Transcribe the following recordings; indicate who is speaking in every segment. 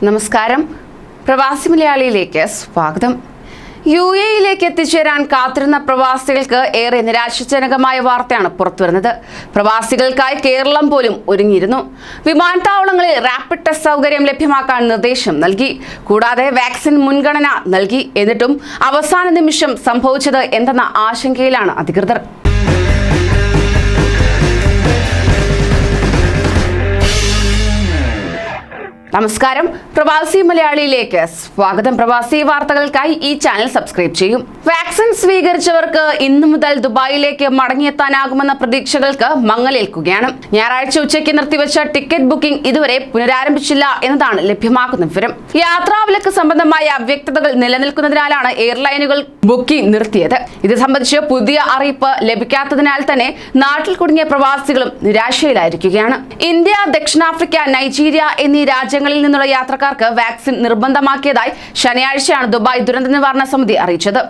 Speaker 1: നമസ്കാരം. പ്രവാസി മലയാളിയിലേക്ക് സ്വാഗതം. യുഎഇയിലേക്ക് എത്തിച്ചേരാൻ കാത്തിരുന്ന പ്രവാസികൾക്ക് ഏറെ നിരാശാജനകമായ വാർത്തയാണ് പുറത്തുവരുന്നത്. പ്രവാസികൾക്കായി കേരളം പോലും ഒരുങ്ങിയിരുന്നു. വിമാനത്താവളങ്ങളിൽ റാപ്പിഡ് ടെസ്റ്റ് സൗകര്യം ലഭ്യമാക്കാൻ നിർദ്ദേശം നൽകി. കൂടാതെ വാക്സിൻ മുൻഗണന നൽകി. എന്നിട്ടും അവസാന നിമിഷം സംഭവിച്ചത് എന്തെന്ന ആശങ്കയിലാണ് അധികൃതർ. നമസ്കാരം. പ്രവാസി മലയാളിയിലേക്ക് സ്വാഗതം. പ്രവാസി വാർത്തകൾക്കായി ഈ ചാനൽ സബ്സ്ക്രൈബ് ചെയ്യും. വാക്സിൻ സ്വീകരിച്ചവർക്ക് ഇന്നു മുതൽ ദുബായിലേക്ക് മടങ്ങിയെത്താനാകുമെന്ന പ്രതീക്ഷകൾക്ക് മങ്ങലേൽക്കുകയാണ്. ഞായറാഴ്ച ഉച്ചയ്ക്ക് നിർത്തിവെച്ച ടിക്കറ്റ് ബുക്കിംഗ് ഇതുവരെ പുനരാരംഭിച്ചില്ല എന്നതാണ് ലഭ്യമാക്കുന്ന വിവരം. യാത്രാവിലക്ക് സംബന്ധമായ അവ്യക്തതകൾ നിലനിൽക്കുന്നതിനാലാണ് എയർലൈനുകൾ ബുക്കിംഗ് നിർത്തിയത്. ഇത് സംബന്ധിച്ച് പുതിയ അറിയിപ്പ് ലഭിക്കാത്തതിനാൽ തന്നെ നാട്ടിൽ കുടുങ്ങിയ പ്രവാസികളും നിരാശയിലായിരിക്കുകയാണ്. ഇന്ത്യ, ദക്ഷിണാഫ്രിക്ക, നൈജീരിയ എന്നീ രാജ്യങ്ങളിൽ നിന്നുള്ള യാത്രക്കാർക്ക് വാക്സിൻ നിർബന്ധമാക്കിയതായി ശനിയാഴ്ചയാണ് ദുബായ് ദുരന്ത നിവാരണ സമിതി അറിയിച്ചത്.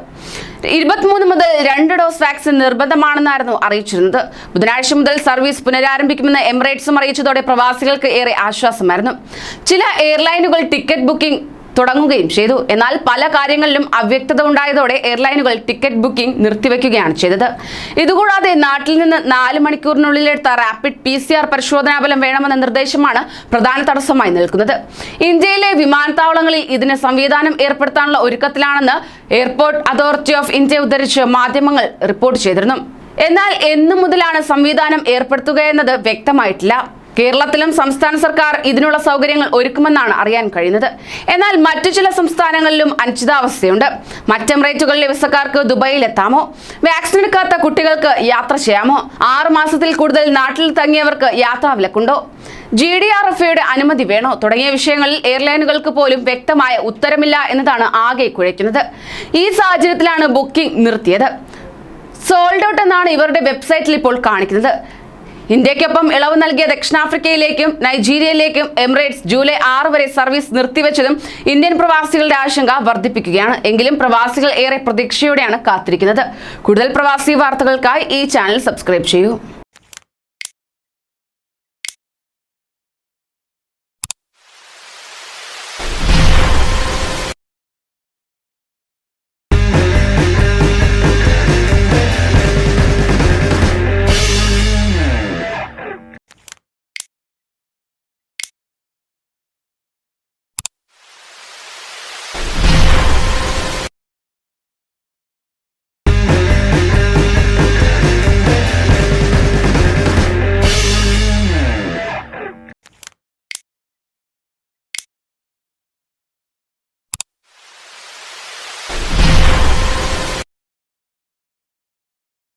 Speaker 1: 23 മുതൽ 2 ഡോസ് വാക്സിൻ നിർബന്ധമാണെന്നായിരുന്നു അറിയിച്ചിരുന്നത്. ബുധനാഴ്ച മുതൽ സർവീസ് പുനരാരംഭിക്കുമെന്ന് എമിറേറ്റ്സും അറിയിച്ചതോടെ പ്രവാസികൾക്ക് ഏറെ ആശ്വാസമായിരുന്നു. ചില എയർലൈനുകൾ ടിക്കറ്റ് ബുക്കിംഗ് തുടങ്ങുകയും ചെയ്തു. എന്നാൽ പല കാര്യങ്ങളിലും അവ്യക്തത ഉണ്ടായതോടെ എയർലൈനുകൾ ടിക്കറ്റ് ബുക്കിംഗ് നിർത്തിവെക്കുകയാണ് ചെയ്തത്. ഇതുകൂടാതെ നാട്ടിൽ നിന്ന് 4 മണിക്കൂറിനുള്ളിലെടുത്ത റാപ്പിഡ് PCR പരിശോധനാ ഫലം വേണമെന്ന നിർദ്ദേശമാണ് പ്രധാന തടസ്സമായി നിൽക്കുന്നത്. ഇന്ത്യയിലെ വിമാനത്താവളങ്ങളിൽ ഇതിന് സംവിധാനം ഏർപ്പെടുത്താനുള്ള ഒരുക്കത്തിലാണെന്ന് എയർപോർട്ട് അതോറിറ്റി ഓഫ് ഇന്ത്യ ഉദ്ധരിച്ച് മാധ്യമങ്ങൾ റിപ്പോർട്ട് ചെയ്തിരുന്നു. എന്നാൽ എന്നു മുതലാണ് സംവിധാനം ഏർപ്പെടുത്തുകയെന്നത് വ്യക്തമായിട്ടില്ല. കേരളത്തിലും സംസ്ഥാന സർക്കാർ ഇതിനുള്ള സൗകര്യങ്ങൾ ഒരുക്കുമെന്നാണ് അറിയാൻ കഴിയുന്നത്. എന്നാൽ മറ്റു ചില സംസ്ഥാനങ്ങളിലും അനിശ്ചിതാവസ്ഥയുണ്ട്. മറ്റ് എമിറേറ്റുകളിലെ വിസക്കാർക്ക് ദുബായിൽ എത്താമോ? വാക്സിൻ എടുക്കാത്ത കുട്ടികൾക്ക് യാത്ര ചെയ്യാമോ? 6 മാസത്തിൽ കൂടുതൽ നാട്ടിൽ തങ്ങിയവർക്ക് യാത്രാവിലക്കുണ്ടോ? GDRFയുടെ അനുമതി വേണോ? തുടങ്ങിയ വിഷയങ്ങളിൽ എയർലൈനുകൾക്ക് പോലും വ്യക്തമായ ഉത്തരമില്ല എന്നതാണ് ആകെ കുഴയ്ക്കുന്നത്. ഈ സാഹചര്യത്തിലാണ് ബുക്കിംഗ് നിർത്തിയത്. സോൾഡ് ഔട്ട് എന്നാണ് ഇവരുടെ വെബ്സൈറ്റിൽ ഇപ്പോൾ കാണിക്കുന്നത്. ഇന്ത്യക്കൊപ്പം ഇളവ് നൽകിയ ദക്ഷിണാഫ്രിക്കയിലേക്കും നൈജീരിയയിലേക്കും എമിറേറ്റ്സ് ജൂലൈ 6 വരെ സർവീസ് നിർത്തിവെച്ചതും ഇന്ത്യൻ പ്രവാസികളുടെ ആശങ്ക വർദ്ധിപ്പിക്കുകയാണ്. എങ്കിലും പ്രവാസികൾ ഏറെ പ്രതീക്ഷയോടെയാണ് കാത്തിരിക്കുന്നത്. കൂടുതൽ പ്രവാസി വാർത്തകൾക്കായി ഈ ചാനൽ സബ്സ്ക്രൈബ് ചെയ്യൂ.